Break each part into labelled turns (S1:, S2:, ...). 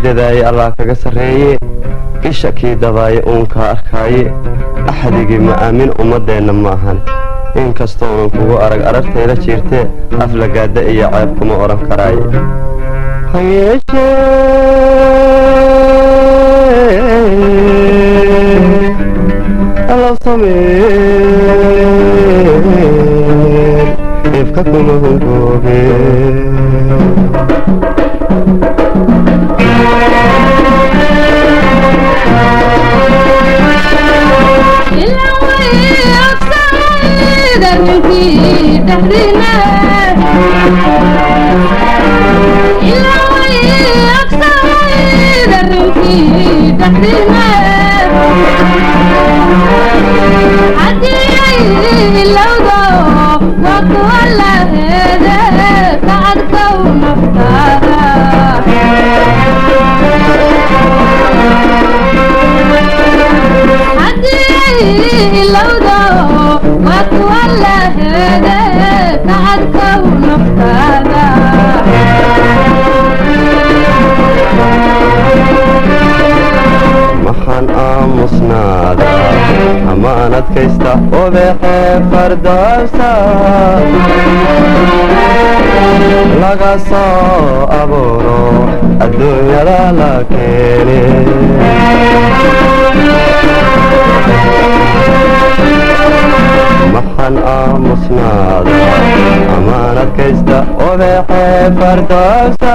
S1: dadaayay allah kaga sarreeye isha kii dabaaye uunka arkaaye axdigii ma aamin ummadeenna ma ahan inkastoo uun kugu arag ararteeda jiirtee aflagaada iyo ceeb kuma odhan karaaye ha yeeshee allow sameen ifka kuma hungoobeen maxaan aamusnaada amaan adkaysta ubeexee fardoosa laga soo abuuro adduunyada la keene maxaan aamusnaada amaan adkaysta ubeexee fardoosa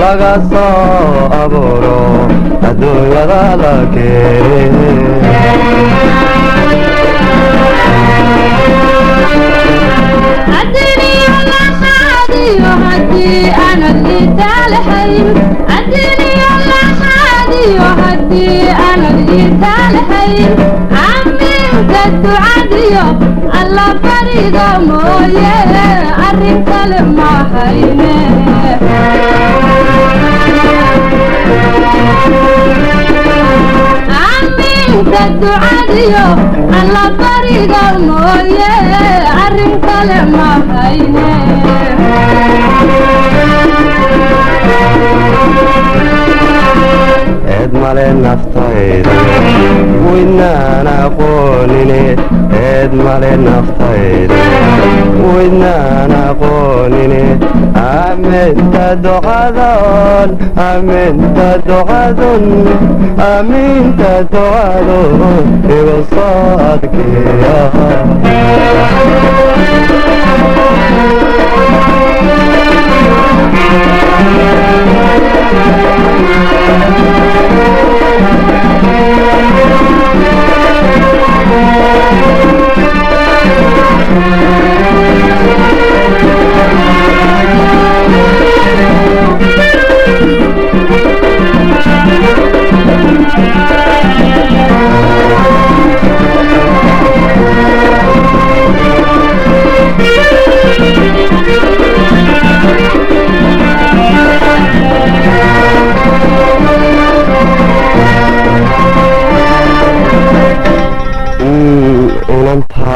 S1: laga soo abuuro adduunyada la keene alla bariga mooye arrin kale ma hayne aaminka ducadiyo alla bariga mooye arrin kale ma hayne eed male naftayda weynaan aqoonine eed male naftayda weynaan aqoonine aaminta ducadon aaminta ducadon aaminta ducadon igu soo adkeeya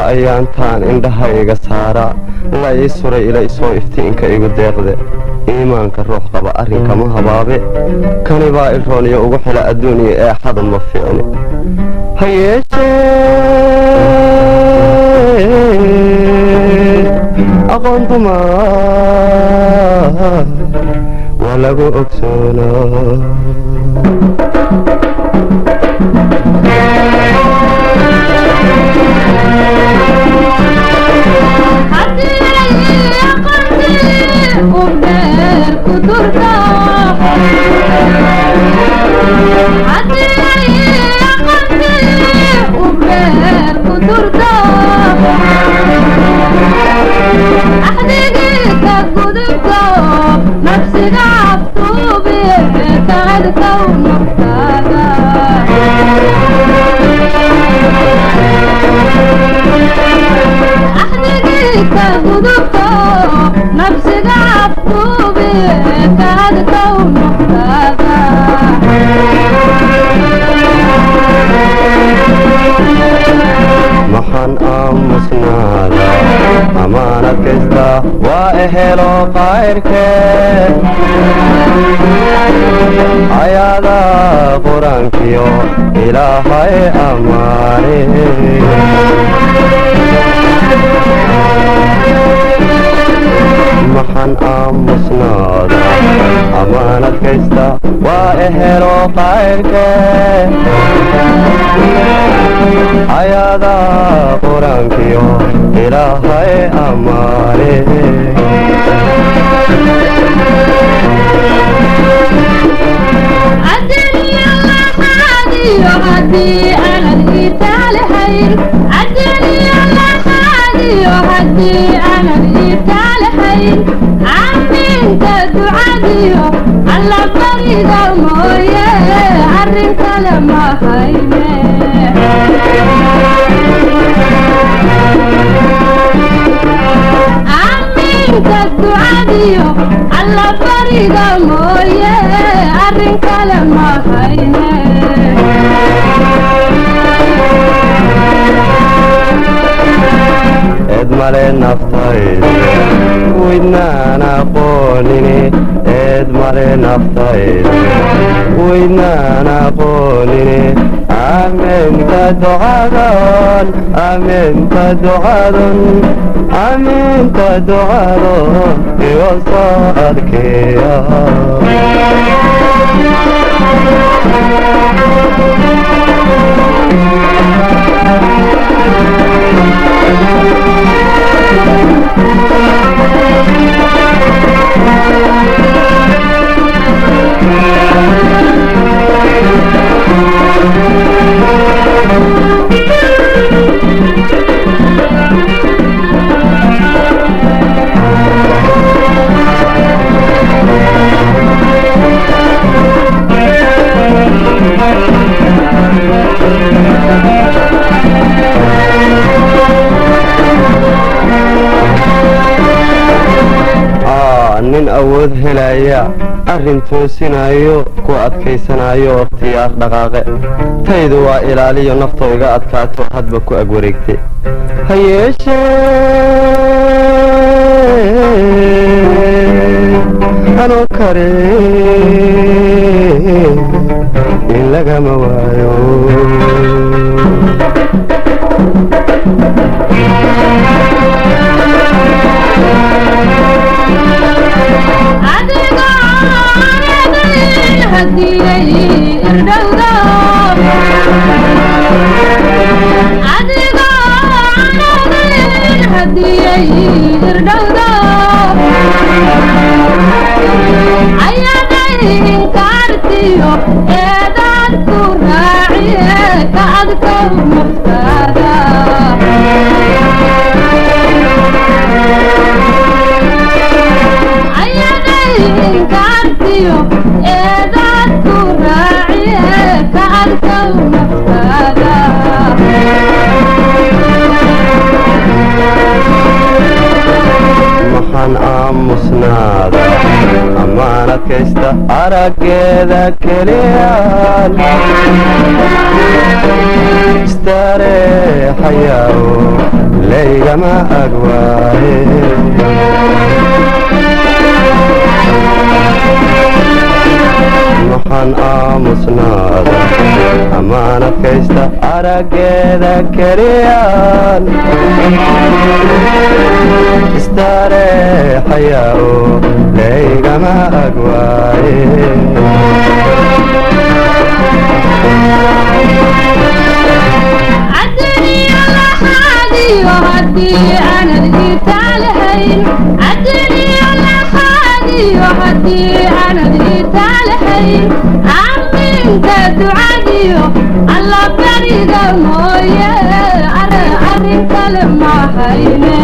S1: ayaantaan indhaha iga saara la ii suray ila isoo iftiinka igu deeqde iimaanka ruux qaba arrinkama habaabe kani baa iroon iyo ugu xila adduuniya ee xadu ma fiicni ha yeeshee aqoon dumaa waa lagu ogsoonaa maxaan aamusnaada amaanad kasta waa ehelo qayrkee ayaada quraankiyo ilaahay amaane maxan aamusnaada amaanad kaysta waa ehelo qayrke ayaada quraankiyo ilaahay amaane
S2: هدي أنا الإيتال حين عدني الله خادي وهدي أنا الإيتال حين عمين تدعادي على بريد الموية عرين كلمة حيني عمين تدعادي على بريد الموية عرين كلمة حيني
S1: edmale naftayda weydnaan aqoonine edmale naftayda weydnaan aqoonine amenka ducadon amenka ducadon amenka ducadon iyo soo adkeeya nin awood helaya arrin toosinayo ku adkaysanayo ikhtiyaar dhaqaaqe taydu waa ilaaliyo naftoo iga adkaato hadba ku ag wareegtay ha yeeshee anoo kare in lagama waayo maxan aamusnaada amaanad kaysta araggeeda keliyaan istareexayaw laygama agwaaye maxan aamusnaada amaanad kaysta araggeeda keliyaan istareexayaw laygama agwaaye
S2: عدني الله خادي وهدي أنا الإيتال حين عدني الله خادي وهدي أنا الإيتال حين عمين تدعادي الله بريد الموية عرين كلمة حيني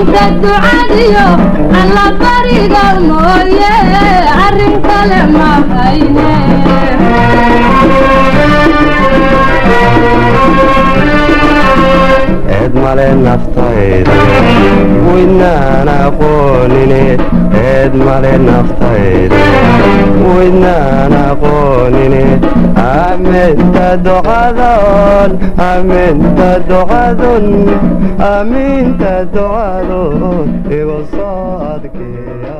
S2: تدعاديو على بريد الموية عرين كلمة حيني
S1: edmale naftayda weydnaan aqoonine edmale naftayda weydnaan aqoonine aminta ducadon aminta ducadon aminta ducadon igu soo adkeeya